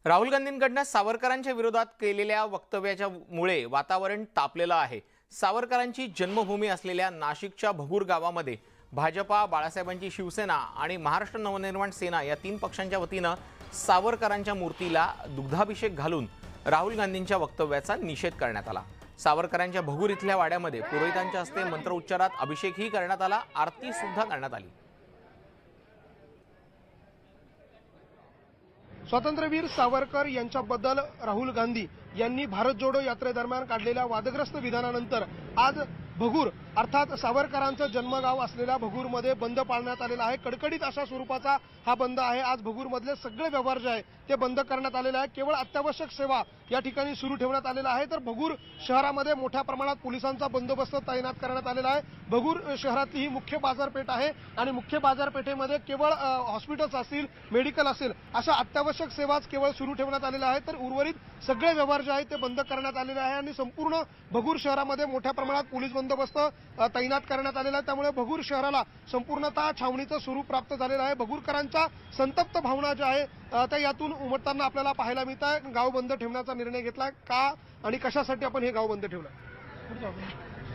राहुल गांधींकडनं सावरकरांच्या विरोधात केलेल्या वक्तव्याच्या मुळे वातावरण तापलेलं आहे। सावरकरांची जन्मभूमी असलेल्या नाशिकच्या भगूर गावामध्ये भाजपा, बाळासाहेबांची शिवसेना आणि महाराष्ट्र नवनिर्माण सेना या तीन पक्षांच्या वतीनं सावरकरांच्या मूर्तीला दुग्धाभिषेक घालून राहुल गांधींच्या वक्तव्याचा निषेध करण्यात आला। सावरकरांच्या भगूर इथल्या वाड्यामध्ये पुरोहितांच्या हस्ते मंत्रोच्चारात अभिषेकही करण्यात आला, आरती सुद्धा करण्यात आली। स्वातंत्र्यवीर सावरकर यांच्याबद्दल राहुल गांधी यांनी भारत जोडो यात्रेदरम्यान काढलेल्या वादग्रस्त विधानानंतर आज भगूर अर्थात सावरकरांचं जन्मगाव असलेल्या भगूरमध्ये बंद पाळण्यात आलेला आहे। कडकडीत अशा स्वरूपाचा हा बंद आहे। आज भगूरमधले सगळे व्यवहार जे आहे ते बंद करण्यात आलेले आहे। केवळ अत्यावश्यक सेवा या ठिकाणी सुरू ठेवण्यात आलेला आहे। तर भगूर शहरामध्ये मोठ्या प्रमाणात पोलिसांचा बंदोबस्त तैनात करण्यात आलेला आहे। भगूर शहरातली ही मुख्य बाजारपेठ आहे आणि मुख्य बाजारपेठेमध्ये केवळ हॉस्पिटल्स असतील, मेडिकल असेल अशा अत्यावश्यक सेवाच केवळ सुरू ठेवण्यात आलेल्या आहेत। तर उर्वरित सगळे व्यवहार जे आहेत ते बंद करण्यात आलेले आहे आणि संपूर्ण भगूर शहरामध्ये मोठ्या प्रमाणात पोलीस बंदोबस्त तैनात करण्यात आलेला आहे। त्यामुळे भगूर शहराला संपूर्णतः छावणीचं स्वरूप प्राप्त झालेलं आहे। भगूरकरांच्या संतप्त भावना ज्या आहे त्या यातून उमटताना आपल्याला पाहायला मिळत आहे। गाव बंद ठेवण्याचा निर्णय घेतला का आणि कशासाठी आपण हे गाव बंद ठेवलं?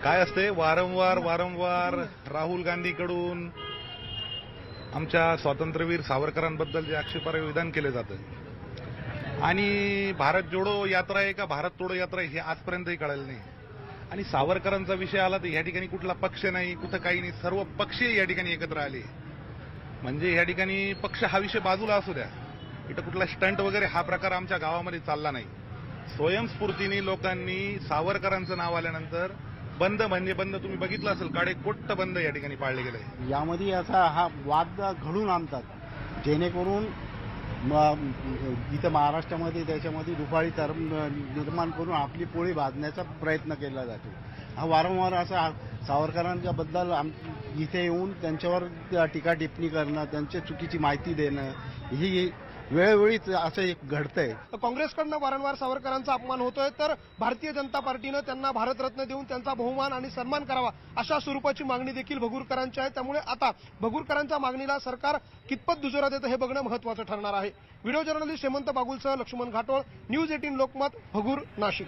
काय असते, वारंवार राहुल गांधीकडून आमच्या स्वातंत्र्यवीर सावरकरांबद्दल जे आक्षेपार्ह विधान केले जातं आणि भारत जोडो यात्रा आहे का भारत तोडो यात्रा आहे हे आजपर्यंतही कळलं नाही। आणि सावरकरांचा विषय आला तर या ठिकाणी कुठला पक्ष नाही, कुठं काही नाही, सर्व पक्ष या ठिकाणी एकत्र आले। म्हणजे या ठिकाणी पक्ष हा विषय बाजूला असू द्या, इथं कुठला स्टंट वगैरे हा प्रकार आमच्या गावामध्ये चालला नाही। स्वयंस्फूर्तीने लोकांनी सावरकरांचं नाव आल्यानंतर बंद म्हणजे बंद, तुम्ही बघितलं असेल काडेकोट्ट बंद या ठिकाणी पाळले गेले। यामध्ये असा हा वाद घडून आणतात जेणेकरून इथं महाराष्ट्रामध्ये त्याच्यामध्ये दुफाळी निर्माण करून आपली पोळी भाजण्याचा प्रयत्न केला जातो। हा वारंवार असा सावरकरांच्या बद्दल इथे येऊन त्यांच्यावर टीका टिप्पणी करणं, त्यांची चुकीची माहिती देणं ही वेळोवेळीच असं एक घडतंय। काँग्रेसकडनं वारंवार सावरकरांचा अपमान होतोय, तर भारतीय जनता पार्टीनं त्यांना भारतरत्न देऊन त्यांचा बहुमान आणि सन्मान करावा अशा स्वरूपाची मागणी देखील भगूरकरांची आहे। त्यामुळे आता भगूरकरांच्या मागणीला सरकार कितपत दुजोरा देतं हे बघणं महत्त्वाचं ठरणार आहे। व्हिडिओ जर्नलिस्ट हेमंत बागुलसह लक्ष्मण घाटोळ, न्यूज 18 लोकमत, भगूर, नाशिक।